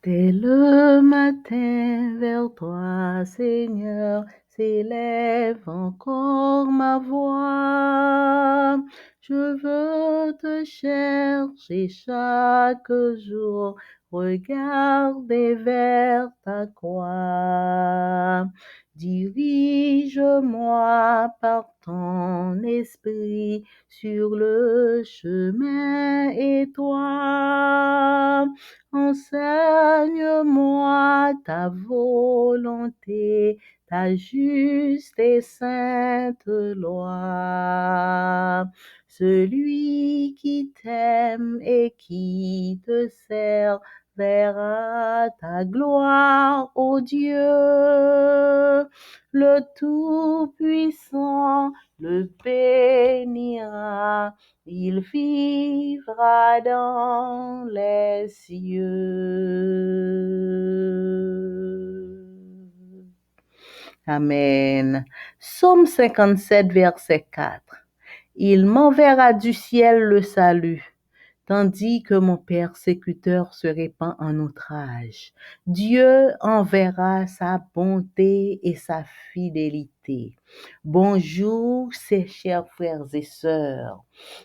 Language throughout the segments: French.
Dès le matin vers toi, Seigneur, s'élève encore ma voix. Je veux te chercher chaque jour, regarder vers ta croix. Dirige-moi par ton esprit sur le chemin étroit. Enseigne-moi ta volonté, ta juste et sainte loi. Celui qui t'aime et qui te sert verra ta gloire, ô Dieu. Le Tout-Puissant le bénira, il vivra dans les cieux. Amen. Psaume 57, verset 4. Il m'enverra du ciel le salut, tandis que mon persécuteur se répand en outrage. Dieu enverra sa bonté et sa fidélité. Bonjour, ces chers frères et sœurs.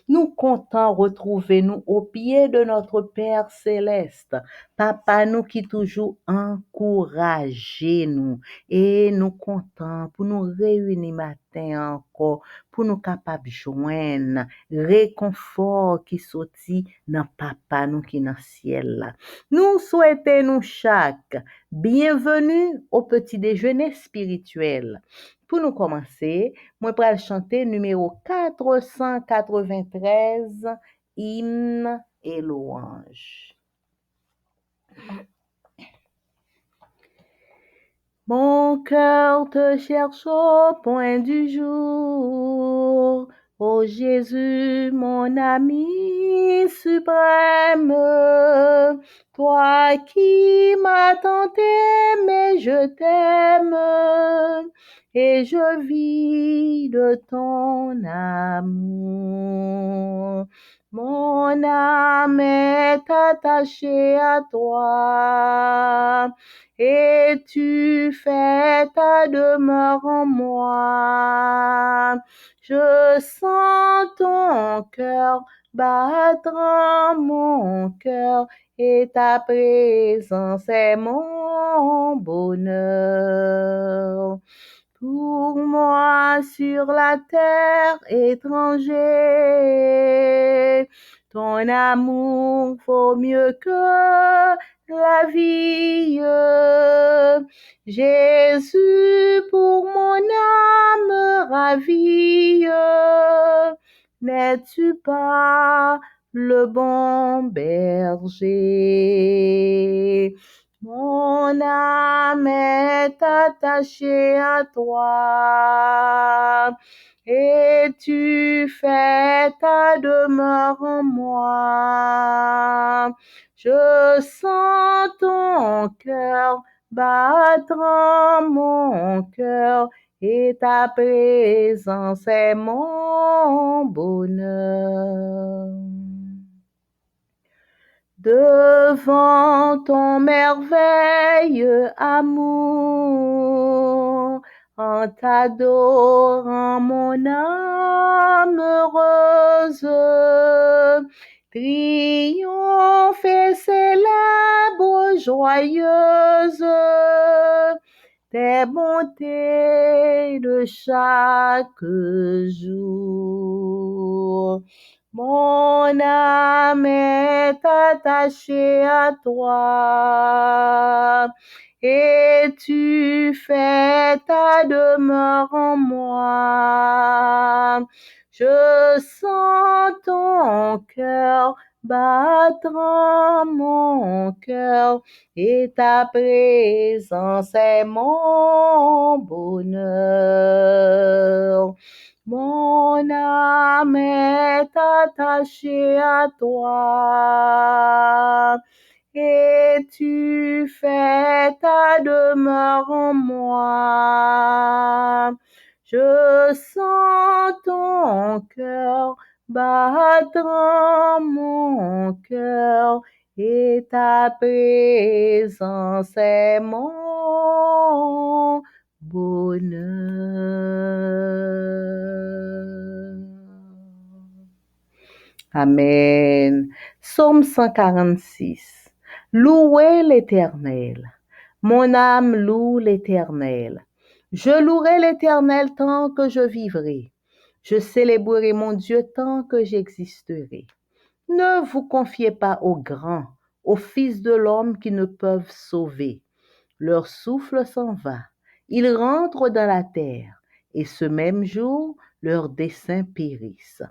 Nous comptons retrouver nous au pied de notre Père céleste. Papa nous qui toujours encouragez nous et nous comptons pour nous réunir matin encore pour nous capables joindre réconfort qui sorti dans papa nous qui dans ciel là. Nous souhaitons nous chaque bienvenue au petit déjeuner spirituel. Pour nous commencer, moi vais chanter numéro 493, hymne et louange. Mon cœur te cherche au point du jour, ô Jésus, mon ami suprême, toi qui m'as tant aimé, je t'aime, et je vis de ton amour. Mon âme est attachée à toi, et tu fais ta demeure en moi. Je sens ton cœur battre en mon cœur, et ta présence est mon bonheur. Pour moi sur la terre étranger, ton amour vaut mieux que la vie. Jésus, pour mon âme ravie, n'es-tu pas le bon berger? Mon âme est attachée à toi, et tu fais ta demeure en moi. Je sens ton cœur battre en mon cœur, et ta présence est mon bonheur. Devant ton merveilleux amour, en t'adorant mon âme heureuse, triomphe et célèbre joyeuse tes bontés de chaque jour. Mon âme est attachée à toi, et tu fais ta demeure en moi. Je sens ton cœur battre en mon cœur, et ta présence est mon bonheur. Mon âme est attachée à toi, et tu fais ta demeure en moi. Je sens ton cœur battre en mon cœur, et ta présence est mon bonheur. Amen. Psaume 146. Louez l'Éternel. Mon âme loue l'Éternel. Je louerai l'Éternel tant que je vivrai. Je célébrerai mon Dieu tant que j'existerai. Ne vous confiez pas aux grands, aux fils de l'homme qui ne peuvent sauver. Leur souffle s'en va. Ils rentrent dans la terre, et ce même jour, leurs desseins périssent.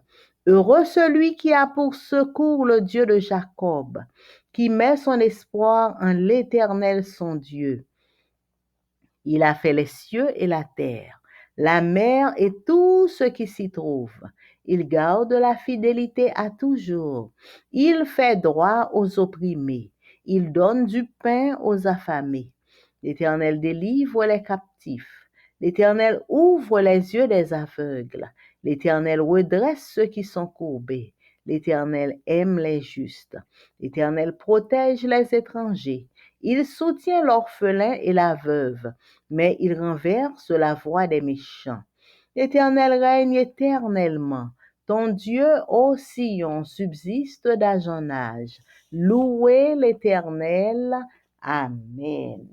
Heureux celui qui a pour secours le Dieu de Jacob, qui met son espoir en l'Éternel son Dieu. Il a fait les cieux et la terre, la mer et tout ce qui s'y trouve. Il garde la fidélité à toujours. Il fait droit aux opprimés. Il donne du pain aux affamés. L'Éternel délivre les captifs. L'Éternel ouvre les yeux des aveugles. L'Éternel redresse ceux qui sont courbés. L'Éternel aime les justes. L'Éternel protège les étrangers. Il soutient l'orphelin et la veuve, mais il renverse la voix des méchants. L'Éternel règne éternellement. Ton Dieu, ô Sion, subsiste d'âge en âge. Louez l'Éternel. Amen.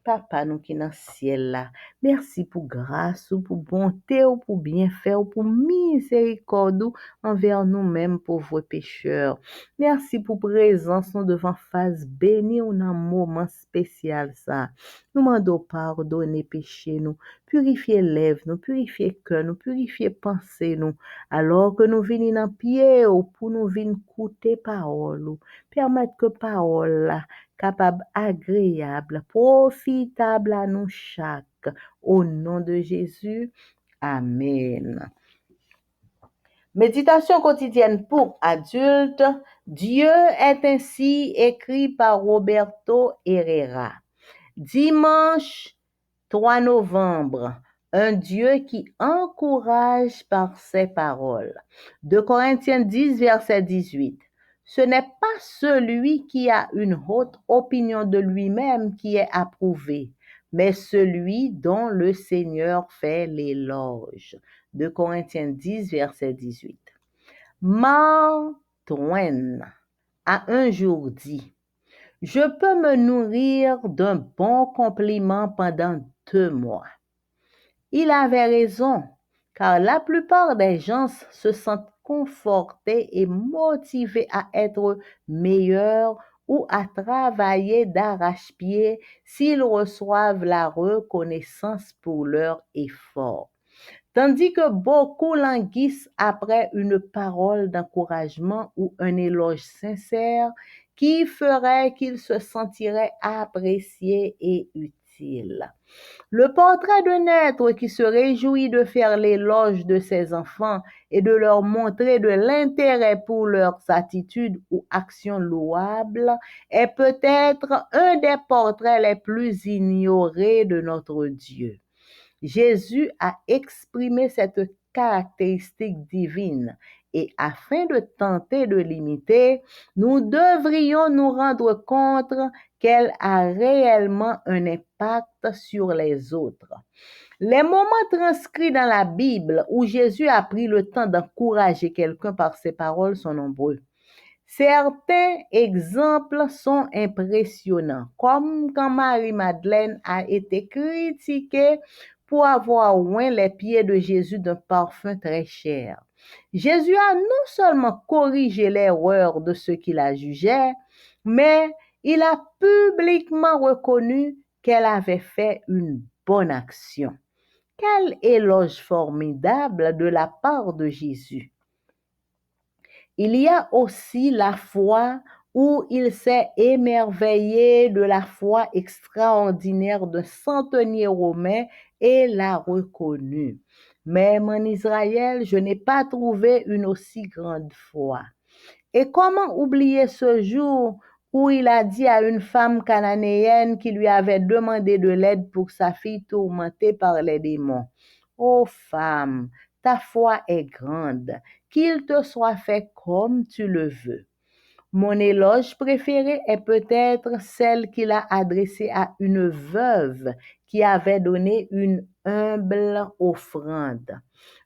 Papa nou ki nan ciel la, merci pour grâce ou pour bonté ou pour bienfait ou pour miséricorde ou envers nous-mêmes pauvres pécheurs. Merci pour présence nous devant face béni ou nan moment spécial ça. Nous mandons pardonner péché nous, purifier lèvres nous, purifier cœur nous, purifier pensée nous, alors que nous venons dans pied ou pour nous venir écouter parole ou permettre que parole là capable, agréable, profitable à nous chaque. Au nom de Jésus, Amen. Méditation quotidienne pour adultes. Dieu est ainsi écrit par Roberto Herrera. Dimanche 3 novembre. Un Dieu qui encourage par ses paroles. 2 Corinthiens 10, verset 18. Ce n'est pas celui qui a une haute opinion de lui-même qui est approuvé, mais celui dont le Seigneur fait l'éloge. 2 Corinthiens 10, verset 18. Mark Twain a un jour dit: je peux me nourrir d'un bon compliment pendant 2 mois. Il avait raison, car la plupart des gens se sentent confortés et motivés à être meilleurs ou à travailler d'arrache-pied s'ils reçoivent la reconnaissance pour leur effort. Tandis que beaucoup languissent après une parole d'encouragement ou un éloge sincère qui ferait qu'ils se sentiraient appréciés et utiles. Le portrait d'un être qui se réjouit de faire l'éloge de ses enfants et de leur montrer de l'intérêt pour leurs attitudes ou actions louables est peut-être un des portraits les plus ignorés de notre Dieu. Jésus a exprimé cette caractéristique divine et afin de tenter de l'imiter, nous devrions nous rendre compte qu'elle a réellement un impact sur les autres. Les moments transcrits dans la Bible où Jésus a pris le temps d'encourager quelqu'un par ses paroles sont nombreux. Certains exemples sont impressionnants, comme quand Marie-Madeleine a été critiquée pour avoir oint les pieds de Jésus d'un parfum très cher. Jésus a non seulement corrigé l'erreur de ceux qui la jugeaient, mais il a publiquement reconnu qu'elle avait fait une bonne action. Quel éloge formidable de la part de Jésus! Il y a aussi la foi où il s'est émerveillé de la foi extraordinaire d'un centenier romain et l'a reconnu. Même en Israël, je n'ai pas trouvé une aussi grande foi. Et comment oublier ce jour où il a dit à une femme cananéenne qui lui avait demandé de l'aide pour sa fille tourmentée par les démons: ô femme, ta foi est grande, qu'il te soit fait comme tu le veux. Mon éloge préféré est peut-être celle qu'il a adressée à une veuve qui avait donné une humble offrande.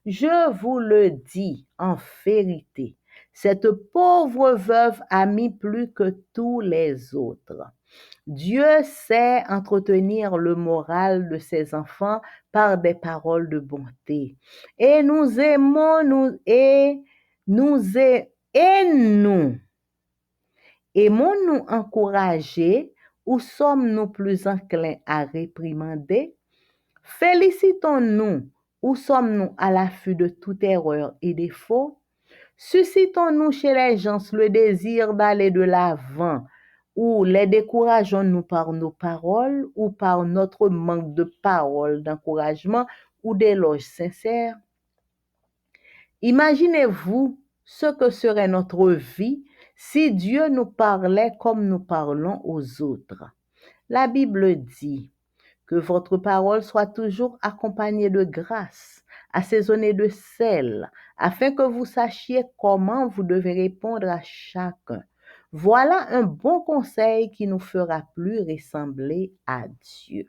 Je vous le dis en vérité, cette pauvre veuve a mis plus que tous les autres. Dieu sait entretenir le moral de ses enfants par des paroles de bonté. Et nous aimons, nous aimons-nous encourager ou sommes-nous plus enclins à réprimander? Félicitons-nous ou sommes-nous à l'affût de toute erreur et défaut? Suscitons-nous chez les gens le désir d'aller de l'avant ou les décourageons-nous par nos paroles ou par notre manque de paroles d'encouragement ou d'éloges sincères? Imaginez-vous ce que serait notre vie si Dieu nous parlait comme nous parlons aux autres. La Bible dit que votre parole soit toujours accompagnée de grâce, assaisonnée de sel, afin que vous sachiez comment vous devez répondre à chacun. Voilà un bon conseil qui nous fera plus ressembler à Dieu.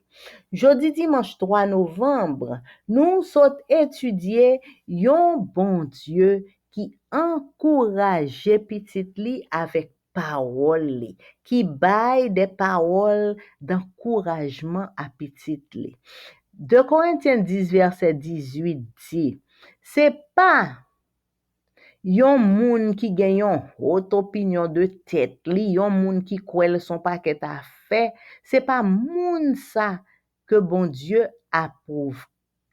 Jeudi dimanche 3 novembre, nous sommes étudier un bon Dieu qui encourage petit li avec parole li, qui baille des paroles d'encouragement à petit li. 2 Corinthiens 10 verset 18 dit, c'est pas yon moun qui gen yon haute opinion de tête li, yon moun qui kwel son paquet à fait, c'est pas moun ça que bon Dieu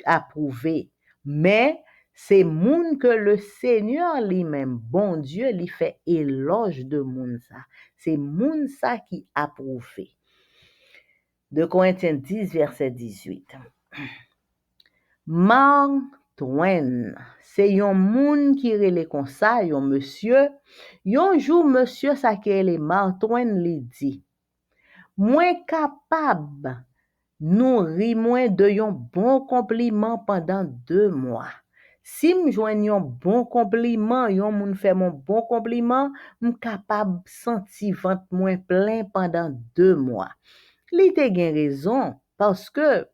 approuvé, mais c'est moun que le Seigneur lui-même, bon Dieu, lui fait éloge de moun ça. C'est moun ça qui approuvé. De Corinthiens 10 verset 18. Mark Twain, c'est yon moun qui rele kon sa, yon monsieur. Yon jou monsieur sa ki rele Mark Twain li di, mwen kapab nourri mwen de yon bon compliment pendant 2 mois. Si m'jwen yon bon compliment, yon moun fè mon bon compliment, m'kapab senti vant mwen plein pendant 2 mois. Li te gen raison, parce que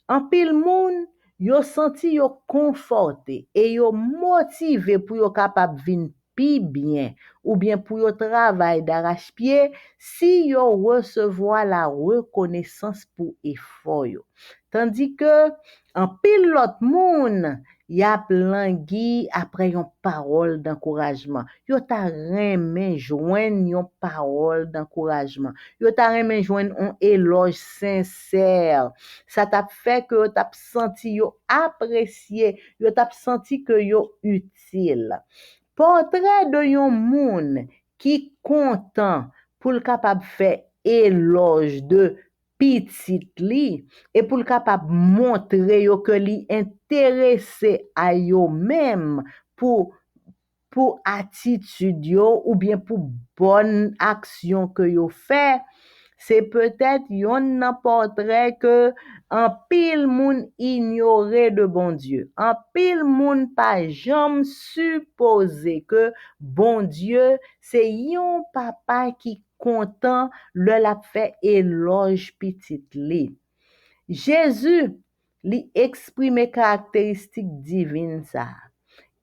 en pile moun, yo senti yo conforté et yo motivé pour yo capable vin pi bien ou bien pour yo travail d'arrache-pied si yo recevoir la reconnaissance pour effort yo. Tandis que en pile l'autre moun y a langui après yon parole d'encouragement. Yo ta remen joindre yon parole d'encouragement. Yo ta remen joindre un éloge sincère. Ça t'a fait que yo t'a senti yo apprécié, yo t'a senti que yo utile. Portrait de yon moun qui content pour le capable faire éloge de petit li et pour le capable montrer yo que li intéressé à yo même pour attitude yo ou bien pour bonne action que yo fait, c'est peut-être yon nan portrait que en pile moun ignoré de bon Dieu. En pile moun pas jamais supposé que bon Dieu c'est yon papa qui content le la fait éloge petit li. Jésus li exprime caractéristique divine ça.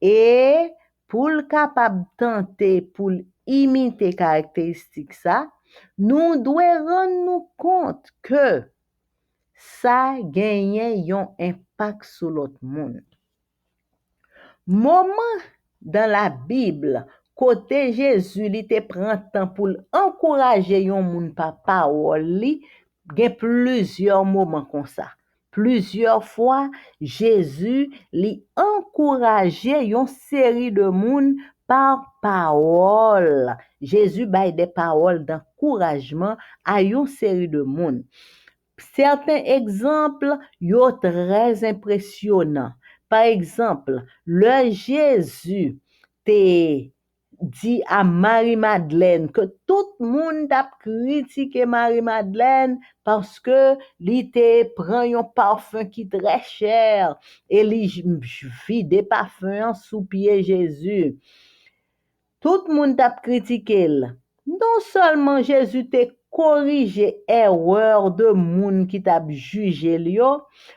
Et pour le capable tenter pour imiter caractéristique ça, nous devons rendre nous compte que ça gagne yon impact sur l'autre monde. Moment dans la Bible côté Jésus li te prend temps pour encourager yon moun par parole li, gen plusieurs moments comme ça. Plusieurs fois Jésus li encourageait yon série de moun par parole. Jésus baille des paroles d'encouragement à yon série de moun. Certains exemples yo très impressionnants. Par exemple, le Jésus te dit à Marie-Madeleine que tout le monde a critiqué Marie-Madeleine parce que li te prend un parfum qui très cher et li vide parfum sous pied Jésus. Tout le monde a critiqué. Non seulement Jésus t'a corrigé erreur de moun qui t'a jugé lui,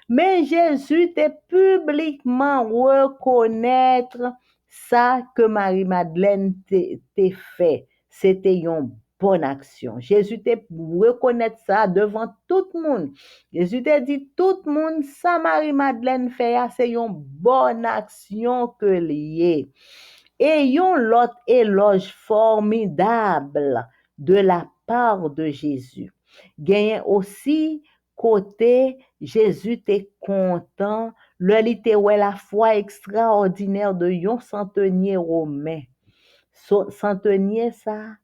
mais Jésus t'a publiquement reconnaître ça que Marie-Madeleine t'a fait. C'était une bonne action. Jésus t'a reconnaître ça devant tout le monde. Jésus t'a dit tout le monde, ça Marie-Madeleine fait, c'est une bonne action que lié. Et yon lot éloge formidable de la part de Jésus. Genyen aussi côté Jésus t'est content, le li te wè la foi extraordinaire de yon centenier romain. Centenier ça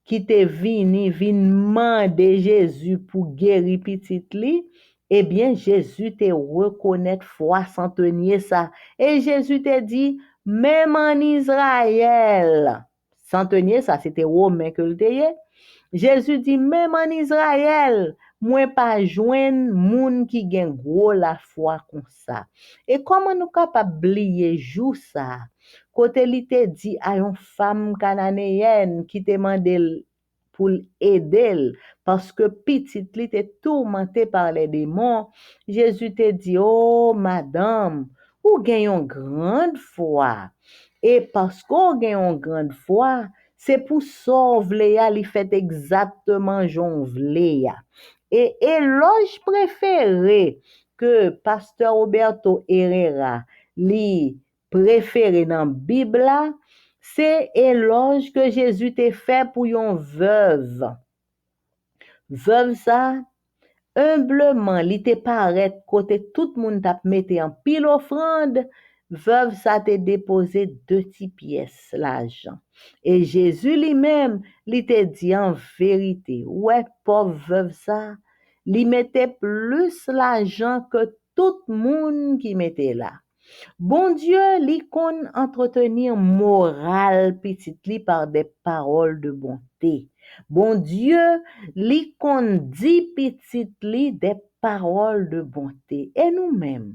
qui te vin mande Jésus pour guérir petit li, eh bien Jésus te reconnaître foi centenier ça. Et Jésus te dit, même en Israël, centenier ça c'était romain que le te. Jésus dit, même en Israël, moi pas joindre moun qui gen gros la foi comme ça. Et comment nous capable oublier jou ça? Côté li te dit à une femme cananéenne qui te demandait pour aider parce que petite li était tourmentée par les démons, Jésus te dit, oh madame, ou gen une grande foi. Et parce qu'on gen une grande foi, c'est pour sauver ya, li fait exactement jon vle ya. Et éloge préféré que pasteur Roberto Herrera li préféré dans Bible là, c'est éloge que Jésus t'a fait pour une veuve. Veuve ça, humblement, li te paraît côté tout le monde t'a mette en pile offrande, veuve ça te déposé 2 petites pièces l'argent. Et Jésus lui-même, li te dit en vérité, ouais, pauvre veuve ça, li mettait plus l'argent que tout le monde qui mettait là. Bon Dieu, li kon entretenir moral petit li par des paroles de bonté. Bon Dieu, li kon dit petit li des paroles de bonté. Et nous-mêmes,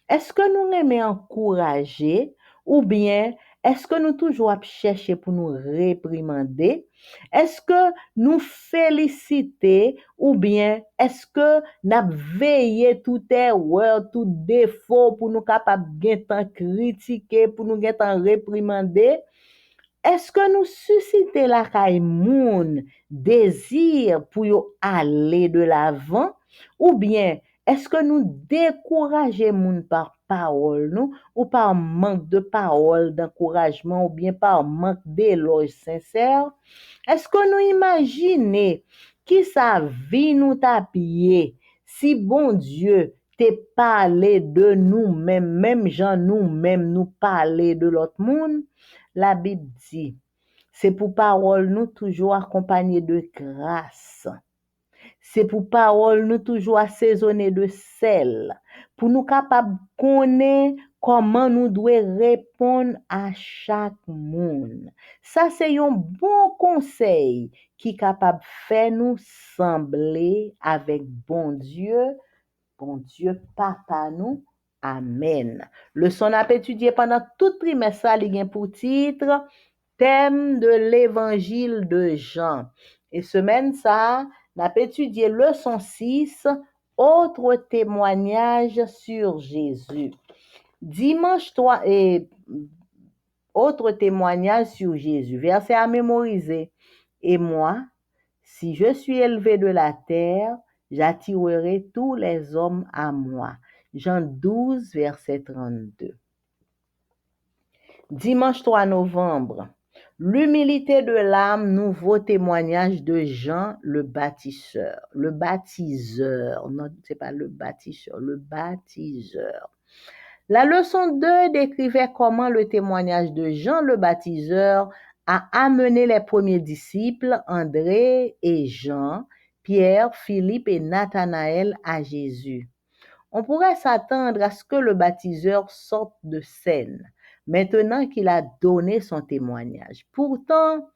est-ce que nous aimons encourager ou bien est-ce que nous toujours chercher pour nous réprimander? Est-ce que nous féliciter ou bien est-ce que nous veiller tout erreur, tout défaut pour nous capables de critiquer, pour nous réprimander? Est-ce que nous susciter la caille moun désir pour yo aller de l'avant ou bien est-ce que nous décourager moun par parole nous ou par manque de parole d'encouragement ou bien par manque d'éloge sincère? Est-ce que nous imaginons qui sa vie nous tapie si bon Dieu t'est parlé de nous-mêmes, même gens nous-mêmes nous parler de l'autre monde? La Bible dit, c'est pour parole nous toujours accompagnées de grâce. C'est pour parole nous toujours assaisonnées de sel. Pour nous capables de connaître comment nous devons répondre à chaque monde. Ça, c'est un bon conseil qui est capable de faire nous sembler avec bon Dieu Papa nous. Amen. Leçon à étudier pendant tout trimestre, il y a pour titre thème de l'évangile de Jean. Et semaine ça, on a étudié leçon 6, autre témoignage sur Jésus. Dimanche 3 et autre témoignage sur Jésus. Verset à mémoriser. Et moi, si je suis élevé de la terre, j'attirerai tous les hommes à moi. Jean 12, verset 32. Dimanche 3 novembre. L'humilité de l'âme, nouveau témoignage de Jean le baptiseur. Le baptiseur, non, c'est pas le bâtisseur, le baptiseur. La leçon 2 décrivait comment le témoignage de Jean le baptiseur a amené les premiers disciples, André et Jean, Pierre, Philippe et Nathanaël à Jésus. On pourrait s'attendre à ce que le baptiseur sorte de scène, maintenant qu'il a donné son témoignage. Pourtant,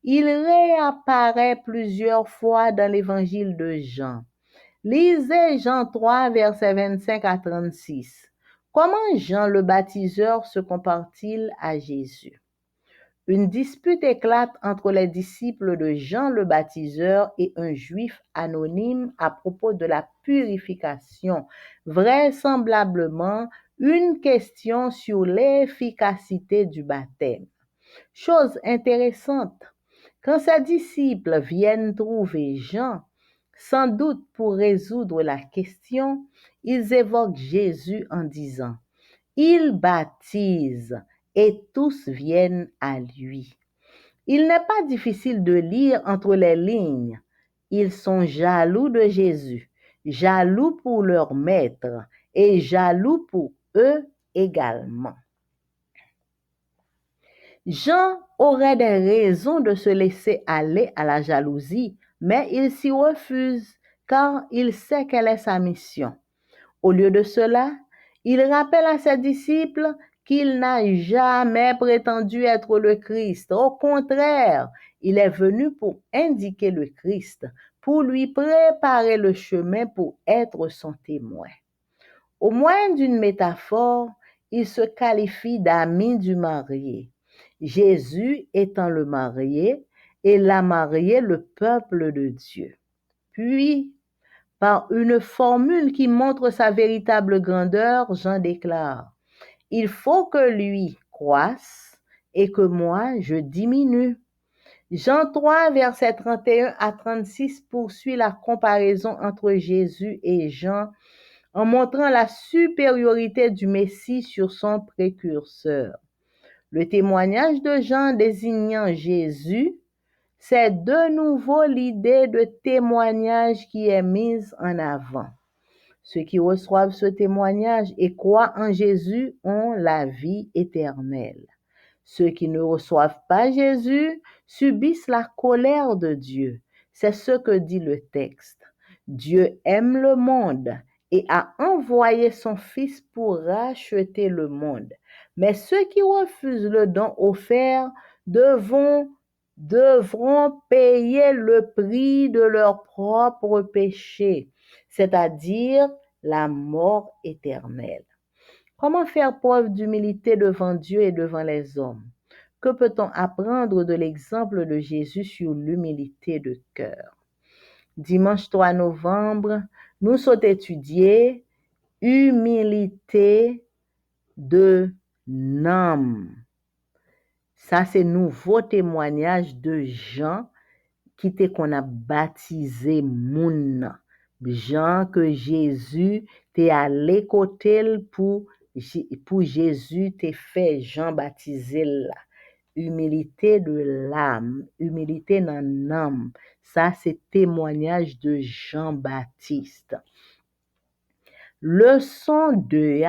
il réapparaît plusieurs fois dans l'évangile de Jean. Lisez Jean 3, versets 25 à 36. Comment Jean le baptiseur se compare-t-il à Jésus? une dispute éclate entre les disciples de Jean le baptiseur et un juif anonyme à propos de la purification, vraisemblablement une question sur l'efficacité du baptême. Chose intéressante, quand ses disciples viennent trouver Jean, sans doute pour résoudre la question, ils évoquent Jésus en disant: il baptise et tous viennent à lui. Il n'est pas difficile de lire entre les lignes. Ils sont jaloux de Jésus, jaloux pour leur maître et jaloux pour eux également. Jean aurait des raisons de se laisser aller à la jalousie, mais il s'y refuse car il sait quelle est sa mission. Au lieu de cela, il rappelle à ses disciples qu'il n'a jamais prétendu être le Christ. Au contraire, il est venu pour indiquer le Christ, pour lui préparer le chemin pour être son témoin. Au moyen d'une métaphore, il se qualifie d'ami du marié, Jésus étant le marié et la mariée le peuple de Dieu. Puis, par une formule qui montre sa véritable grandeur, Jean déclare: il faut que lui croisse et que moi je diminue. Jean 3, versets 31 à 36 poursuit la comparaison entre Jésus et Jean en montrant la supériorité du Messie sur son précurseur. Le témoignage de Jean désignant Jésus, c'est de nouveau l'idée de témoignage qui est mise en avant. Ceux qui reçoivent ce témoignage et croient en Jésus ont la vie éternelle. Ceux qui ne reçoivent pas Jésus subissent la colère de Dieu. C'est ce que dit le texte. Dieu aime le monde et a envoyé son Fils pour racheter le monde. Mais ceux qui refusent le don offert devront payer le prix de leur propre péché, c'est-à-dire la mort éternelle. Comment faire preuve d'humilité devant Dieu et devant les hommes? Que peut-on apprendre de l'exemple de Jésus sur l'humilité de cœur? Dimanche 3 novembre, nous sommes étudiés humilité de l'âme. Ça, c'est nouveau témoignage de Jean qui était qu'on a baptisé moun. Jean que Jésus t'est allé côté pour Jésus t'est fait Jean baptisé là. Humilité de l'âme, humilité dans l'âme. Ça, c'est témoignage de Jean-Baptiste. Leçon 2,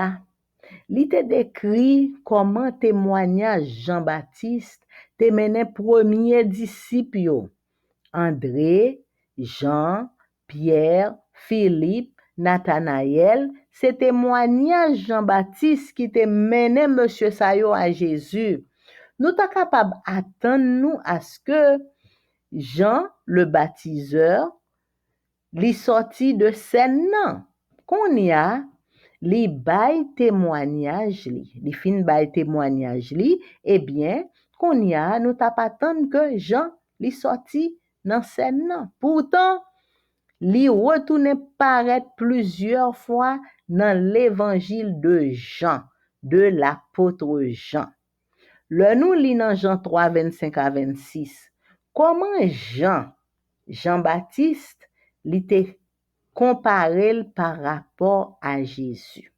il te décrit comment témoignage Jean-Baptiste te mené premier disciple. André, Jean, Pierre, Philippe, Nathanaël, c'est témoignage Jean-Baptiste qui te mené Monsieur Sayo à Jésus. Nous sommes capables d'attendre nous à ce que Jean, le baptiseur, li sorti de scène. Qu'on y a, li bay témoignage li fin bay témoignage li, eh bien, qu'on y a, nous t'a pas attendre que Jean li sorti dans scène. Pourtant, li retourne paraître plusieurs fois dans l'évangile de Jean, de l'apôtre Jean. Le nous lit dans Jean 3, 25 à 26. Comment Jean-Baptiste, l'était comparé par rapport à Jésus.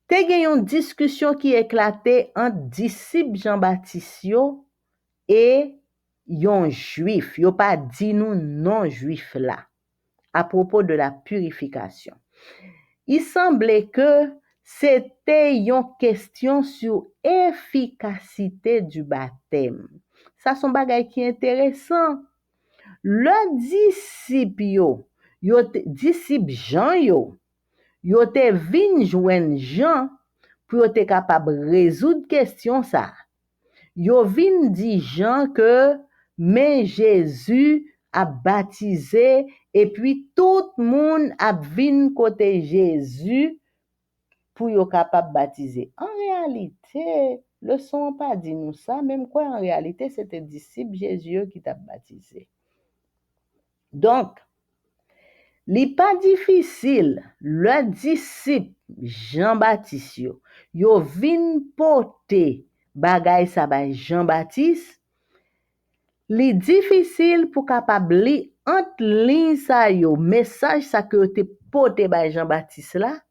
Te gen yon discussion qui éclatait entre disciples Jean-Baptiste et yon juif. Yo pas dit nous non-juif là, à propos de la purification. Il semblait que c'était une question sur efficacité du baptême. Ça son bagay qui est intéressant. Le disciple Jean yo te vin joindre Jean pour être capable résoudre question ça. Yo vin dit Jean que mais Jésus a baptisé et puis tout le monde a vin côté Jésus pour yo capable baptiser. En réalité, Le son pas dit nous ça, même quoi en réalité c'était disciple Jésus qui t'a baptisé. Donc, li pas difficile, le disciple Jean-Baptiste yo vin porter bagay sa bay Jean-Baptiste, li difficile pour capable li entre ligne sa yo, message sa que te porter bay Jean-Baptiste là,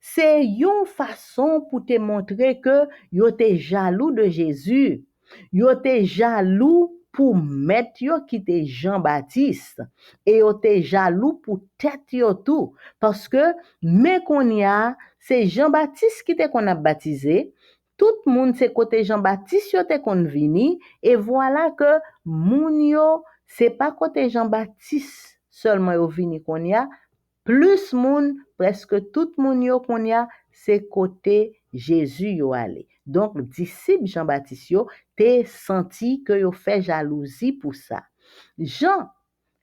c'est une façon pour te montrer que yo te jaloux de Jésus. Yo te jaloux pour mettre yo qui te Jean-Baptiste. Et yo te jaloux pour tête yo tout. Parce que, mais qu'on y a, c'est Jean-Baptiste qui te qu'on a baptisé. Tout le monde c'est côté Jean-Baptiste yo te qu'on vini. Et voilà que moun yo, c'est pas côté Jean-Baptiste seulement yo vini qu'on y a. Plus moun, presque tout moun yo qu'on y a, c'est côté Jésus yo allé. Donc, disciple Jean-Baptiste yo, te senti que yo fait jalousie pour ça. Jean,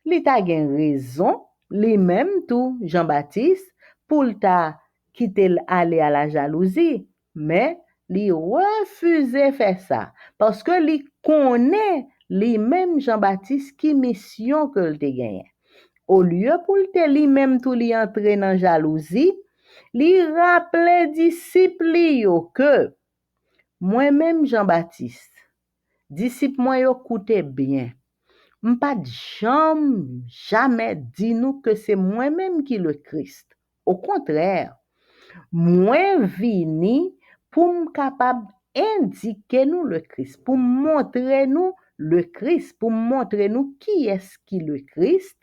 li ta gen raison, li même tout, Jean-Baptiste, pour ta quitter aller à la jalousie, mais li refusé faire ça. Parce que li connaît li même Jean-Baptiste qui mission que le te gagné. Au lieu pour te li même tout li entrer dans jalousie, li rappelait disciple yo que moi-même Jean-Baptiste, disciple moi yo coûté bien. M'pas jamais dit nous que c'est moi-même qui le Christ. Au contraire, moi vini pour me capable indiquer nous le Christ, pour montrer nous le Christ, pour montrer nous qui est-ce qui le Christ,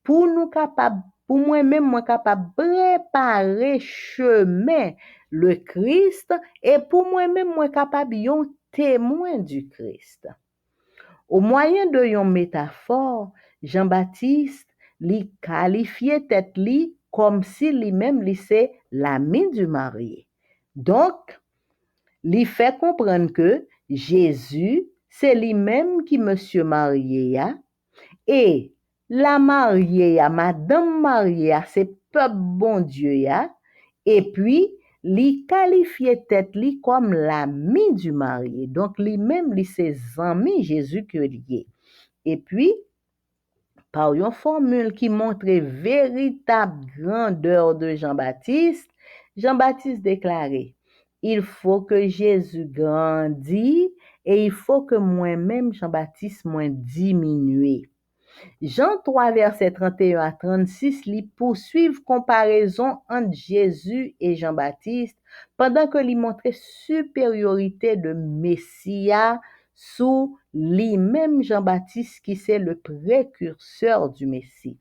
pour nous capable, pour moi-même moi capable préparer chemin le Christ et pour moi-même moi capable yon témoin du Christ. Au moyen de yon métaphore, Jean-Baptiste li qualifiait tête li comme si lui-même li c'est l'ami du marié. Donc, li fait comprendre que Jésus, c'est lui-même qui monsieur marié ya, et la mariée ya, madame mariée ya, c'est peuple bon Dieu ya, et puis, li qualifiait tête li comme l'ami du marié. Donc, lui-même, li ses amis Jésus que lié. Et puis, par une formule qui montrait véritable grandeur de Jean-Baptiste, Jean-Baptiste déclarait, il faut que Jésus grandisse et il faut que moi-même, Jean-Baptiste, moi diminue. Jean 3, verset 31 à 36, li poursuivent comparaison entre Jésus et Jean-Baptiste pendant que li montrait supériorité de Messia sous lui-même Jean-Baptiste qui c'est le précurseur du Messie.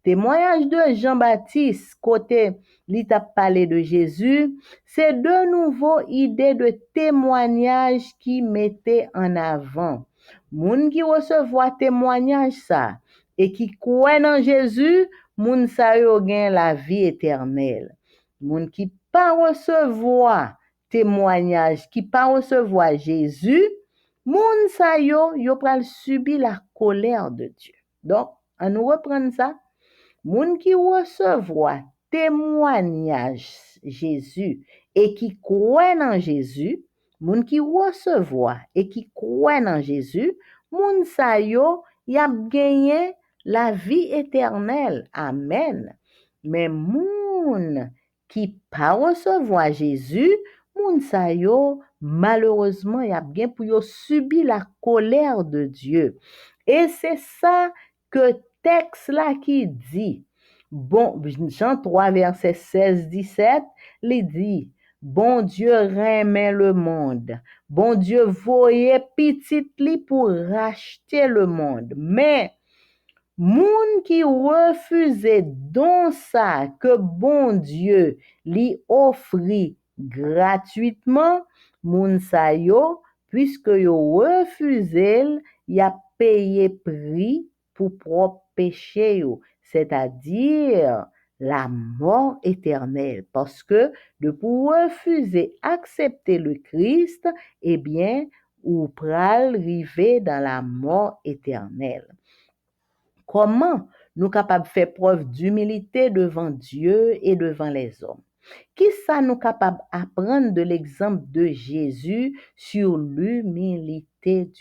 Témoignage de Jean-Baptiste, côté li t'a parlé de Jésus, c'est de nouveau idée de témoignage qui mettait en avant. Moun qui recevoir témoignage ça et qui croit en Jésus, moun sa yo gen la vie éternelle. Moun qui pas recevoir témoignage, qui pas recevoir Jésus, moun sa yo pral subir la colère de Dieu. Donc, on nous reprend ça. Moun qui recevoir témoignage Jésus et qui croit en Jésus, moun qui recevoir et qui croit en Jésus, moun sa yo y a gagné la vie éternelle. Amen. Mais moun qui pas recevoir Jésus, moun sa yo malheureusement y a bien pour yo subir la colère de Dieu. Et c'est ça que texte là qui dit, bon, Jean 3, verset 16-17, il dit, bon Dieu remet le monde, bon Dieu voyait petit li pour racheter le monde, mais moun qui refusait don ça que bon Dieu lui offrit gratuitement, moun sa yo, puisque yo refusé, y a payé prix pour propre péché, c'est-à-dire la mort éternelle. Parce que de pour refuser accepter le Christ, eh bien, ou pral river dans la mort éternelle. Comment nous capables de faire preuve d'humilité devant Dieu et devant les hommes? Qui ça nous capable d'apprendre de l'exemple de Jésus sur l'humilité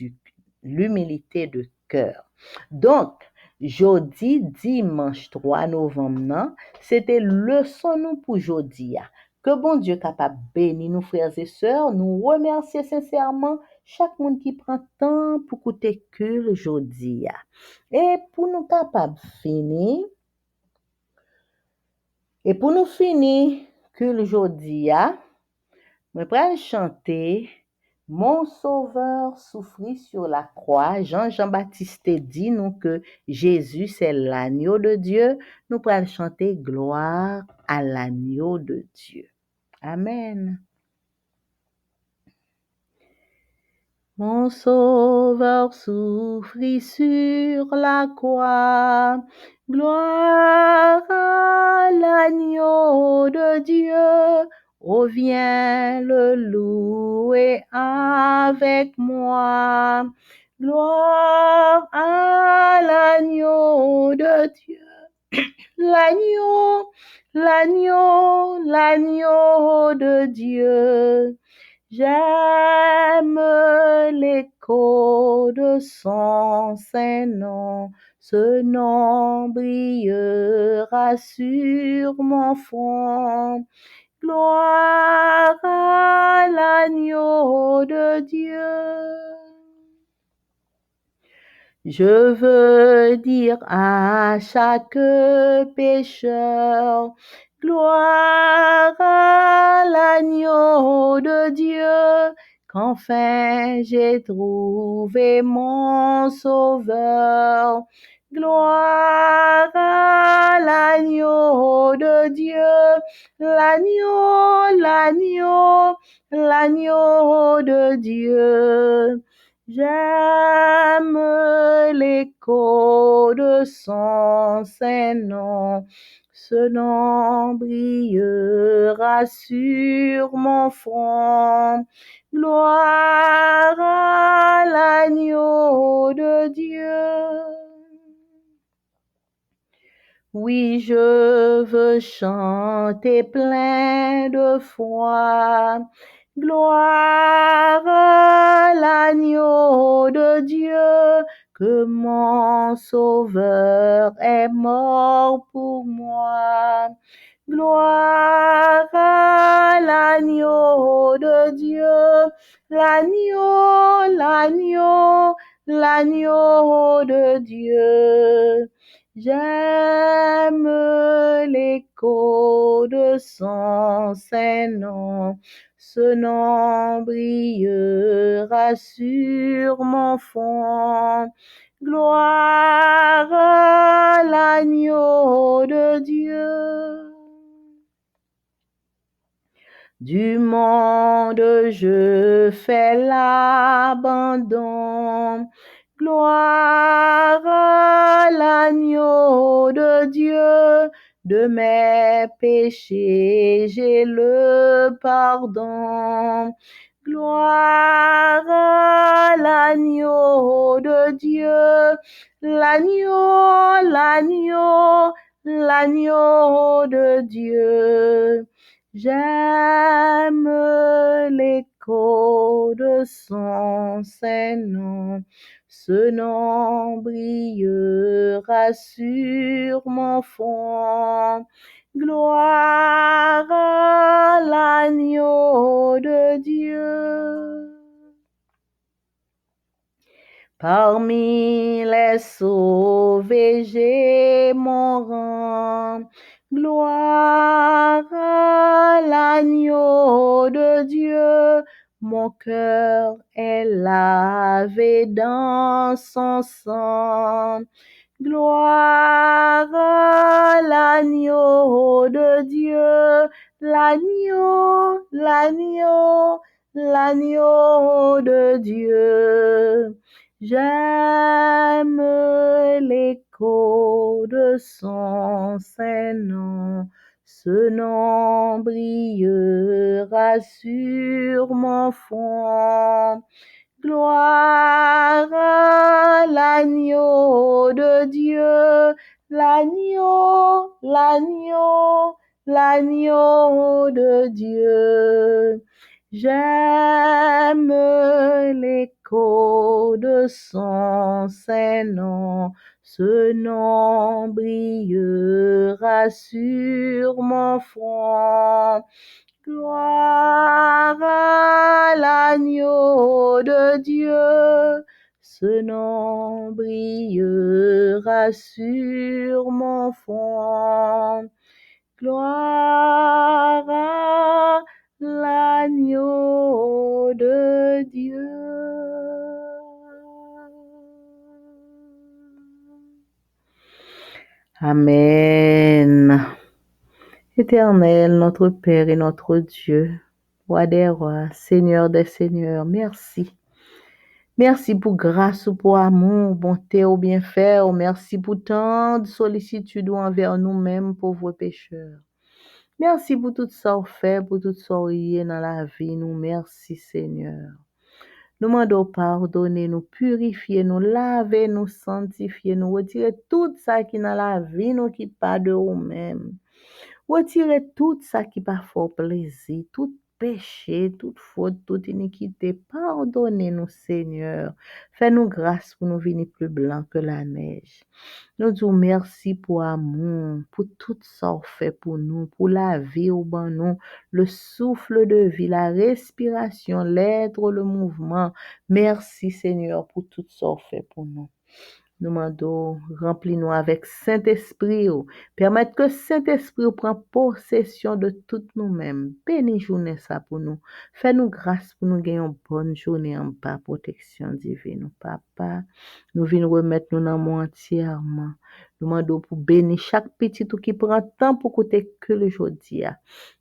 de cœur? Donc, jeudi, dimanche 3 novembre, non, c'était leçon nous pour jeudi. Que bon Dieu capable bénir nous frères et sœurs, nous remercier sincèrement chaque monde qui prend temps pour écouter que jeudi. Et pour nous capable finir, et pour nous finir que le jeudi, je vais chanter Mon Sauveur souffrit sur la croix. Jean-Baptiste dit nous que Jésus c'est l'agneau de Dieu. Nous allons chanter gloire à l'agneau de Dieu. Amen. Mon Sauveur souffrit sur la croix. Gloire à l'agneau de Dieu. Oh, viens le louer avec moi. Gloire à l'agneau de Dieu. L'agneau de Dieu. J'aime l'écho de son saint nom. Ce nom brillera sur mon front. Gloire à l'agneau de Dieu. Je veux dire à chaque pécheur, gloire à l'agneau de Dieu, qu'enfin j'ai trouvé mon sauveur. Gloire à l'agneau de Dieu, l'agneau de Dieu. J'aime l'écho de son saint nom. Ce nom brillera sur mon front. Gloire à l'agneau de Dieu. Oui, je veux chanter plein de foi. Gloire à l'agneau de Dieu, que mon sauveur est mort pour moi. Gloire à l'agneau de Dieu, l'agneau de Dieu. J'aime l'écho de son saint nom. Ce nom brillera sur mon front. Gloire à l'agneau de Dieu. Du monde je fais l'abandon. Gloire à l'agneau de Dieu. De mes péchés j'ai le pardon. Gloire à l'agneau de Dieu, l'agneau de Dieu. J'aime l'écho de son saint nom. Ce nom brillera sur mon front. Gloire à l'agneau de Dieu. Parmi les sauvés, j'ai mon rang. Gloire à l'agneau de Dieu. Mon cœur est lavé dans son sang. Gloire à l'agneau de Dieu, l'agneau de Dieu. J'aime l'écho de son saint nom. Ce nom brillera sur mon front. Gloire à l'agneau de Dieu, l'agneau l'agneau de Dieu. J'aime l'écho de son saint nom, ce nom brillera sur mon front. Gloire à l'agneau de Dieu, ce nom brillera sur mon front. Gloire à l'agneau de Dieu. Amen. Éternel, notre Père et notre Dieu, Roi des rois, Seigneur des seigneurs, merci. Merci pour grâce ou pour amour, bonté ou bienfait. Merci pour tant de sollicitude envers nous-mêmes, pauvres pécheurs. Merci pour tout ça qu'on fait, pour tout ça qu'on y dans la vie. Nous merci, Seigneur. Nous demandons pardonner, nous purifier, nous laver, nous sanctifier, nous retirer tout ça qui dans la vie, nous qui pas de nous-mêmes. Retirer tout ça qui pas fort plaisir, tout péché, toute faute, toute iniquité. Pardonnez-nous, Seigneur. Fais-nous grâce pour nous venir plus blanc que la neige. Nous disons merci pour amour, pour tout ça fait pour nous, pour la vie au ban nous, le souffle de vie, la respiration, l'être, le mouvement. Merci, Seigneur, pour tout ça fait pour nous. Nous demandons, remplis-nous avec Saint-Esprit. Permettre que Saint-Esprit prenne possession de toutes nous-mêmes. Bénis journée ça pour nous. Fais-nous grâce pour nous gagner une bonne journée en bas, protection divine. Papa, nous venons remettre nous dans le monde entièrement. Nous demandons pour bénir chaque petit tout qui prend temps pour écouter que le jour.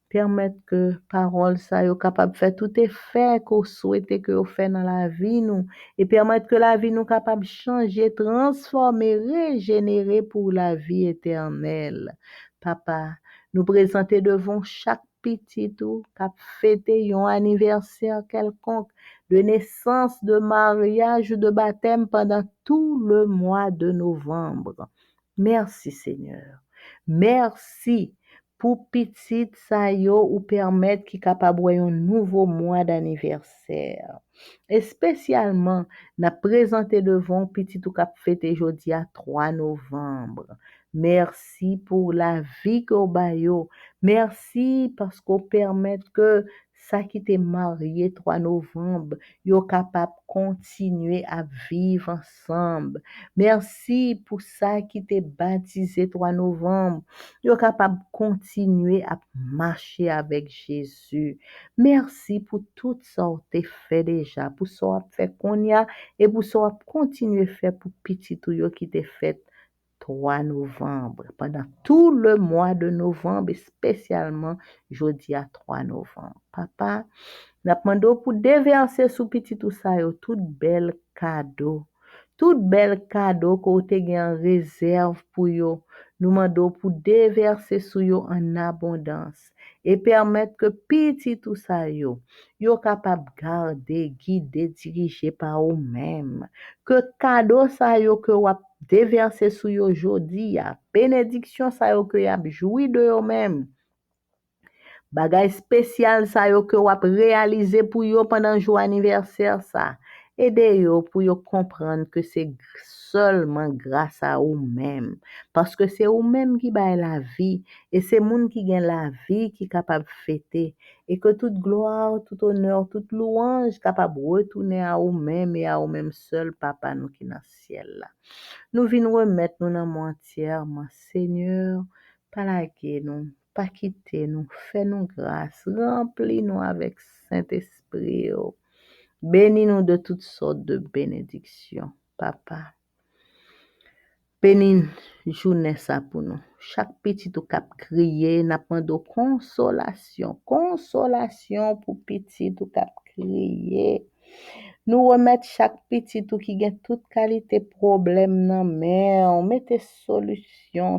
Permettre que parole ça yo capable faire tout effet qu'on souhaite que yo fait dans la vie nous et permettre que la vie nous capable changer, transformer, régénérer pour la vie éternelle. Papa, nous présenter devant chaque petit tout qui a fêté un anniversaire quelconque de naissance, de mariage, de baptême pendant tout le mois de novembre. Merci Seigneur. Merci pour petit ça yo ou permettre qui capable un nouveau mois d'anniversaire. Et spécialement n'a présenté devant petit ou cap fêté jeudi à 3 novembre. Merci pour la vie qu'on bayo. Merci parce qu'on permet que ça qui t'est marié 3 novembre, yo capable continuer à vivre ensemble. Merci pour ça qui t'est baptisé 3 novembre. Yo capable continuer à marcher avec Jésus. Merci pour tout ça que tu fait déjà, pour ça que fait qu'on y a et pour ça que continuer faire pour petit tout yo qui t'est fait 3 novembre, pendant tout le mois de novembre, et spécialement jeudi à 3 novembre. Papa, nous demandons pour déverser sous petit tout ça, tout bel cadeau. Tout bel cadeau que tu as en réserve pour yo. Nous demandons pour déverser sous yo en abondance et permettre que petit tout ça yo capable garder, guider, diriger par eux-mêmes. Que cadeau ça yo que ou déverser sous yo aujourd'hui, bénédiction ça yo que y a joui de eux-mêmes. Bagay spécial ça yo que wap réaliser pour yo pendant jour anniversaire ça. Aidez yo pour yo comprendre que c'est seulement grâce à vous-même parce que c'est vous-même qui baille la vie et c'est moun qui gagne la vie qui capable fêter et que toute gloire, tout honneur, toute louange capable retourner à vous-même et à vous-même seul papa nous qui dans ciel là. Nous venons remettre nous dans mon entièrement Seigneur, pas laguer nous, pas quitter nous, fais-nous grâce, remplis-nous avec Saint-Esprit. Bénis-nous de toutes sortes de bénédictions, papa. Bénis journée ça pour nous. Chaque petit tout cap crier, n'a pas de consolation, consolation pour petit tout cap crier. Nous remettre chaque petit tout qui gagne toute qualité problème non mais on mette solution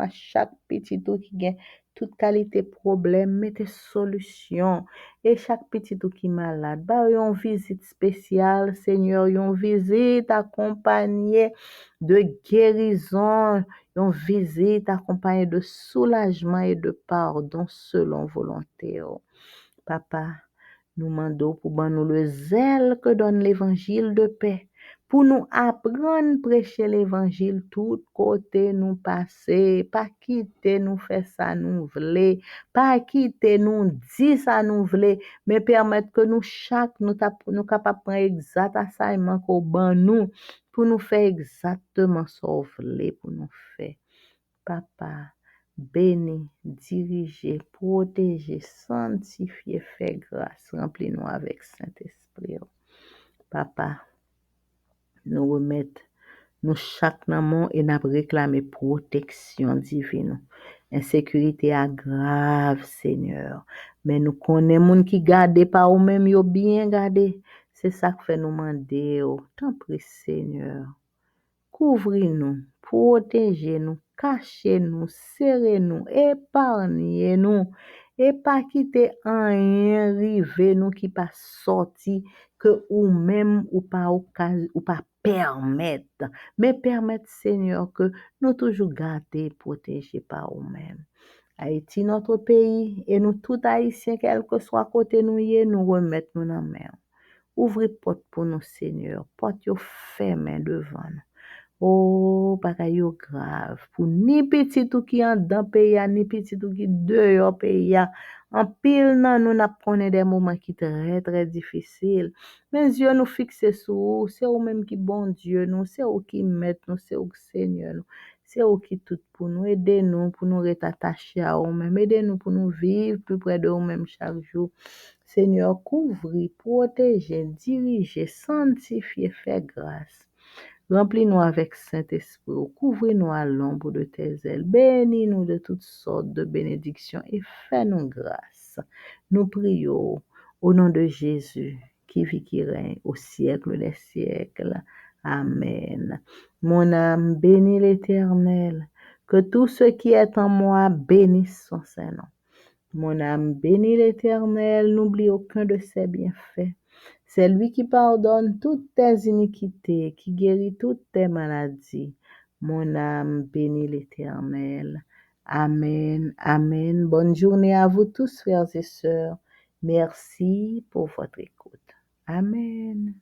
à chaque petit tout qui gagne toute qualité problème, mettez solution. Et chaque petit ou qui malade, bah, une visite spéciale, Seigneur, une visite accompagnée de guérison, une visite accompagnée de soulagement et de pardon selon volonté. Oh. Papa, nous demandons pour ban nous le zèle que donne l'évangile de paix. Pour nous apprendre à prêcher l'évangile tout côté nous passer, pas quitter nous faire ça nous voulons, pas quitter nous dire ça nous voulons, mais permettre que nous chaque nous capable prendre exact assignment qu'on ban nous pour nous faire exactement ce qu'on voulait pour nous faire. Papa, bénis, diriger, protéger, sanctifier, faire grâce, remplis-nous avec Saint-Esprit. Papa, nous remettons nous chaque namon et nous réclamer protection divine. Insécurité grave, Seigneur. Mais nous connaissons qui garde par ou même yo bien gardé. C'est ça que fait nous demander. Tant pis, Seigneur. Couvrez-nous, protégez-nous, cachez-nous, serrez-nous, épargnez-nous, et pas quitter rien rive nous qui pas sorti que ou même ou pas permettre, mais permettre Seigneur que nous toujours garder protégés par nous-mêmes. Haïti notre pays et nous tout haïtiens quel que soit côté nous remettre nous dans main. Ouvrez porte pour nous Seigneur, porte yo fermée devant nous. Oh, bagay yo grave. Pour ni petit ou qui en dans pays, ni petit ou qui dehors pays. En pile nan nous n'a prendre des moments qui très très difficiles. Mais Dieu nous fixe sur vous, c'est vous même qui bon Dieu nous, c'est vous qui met nous, c'est vous Seigneur nous. C'est vous qui tout pour nous aider nous pour nous rester attachés à vous même, aider nous pour nous vivre plus près de vous même chaque jour. Seigneur, couvrir, protéger, diriger, sanctifier, faire grâce. Remplis-nous avec Saint-Esprit, couvre-nous à l'ombre de tes ailes, bénis-nous de toutes sortes de bénédictions et fais-nous grâce. Nous prions au nom de Jésus qui vit, qui règne au siècle des siècles. Amen. Mon âme bénit l'Éternel, que tout ce qui est en moi bénisse son Saint-Nom. Mon âme bénit l'Éternel, n'oublie aucun de ses bienfaits. C'est lui qui pardonne toutes tes iniquités, qui guérit toutes tes maladies. Mon âme bénit l'Éternel. Amen, amen. Bonne journée à vous tous, frères et sœurs. Merci pour votre écoute. Amen.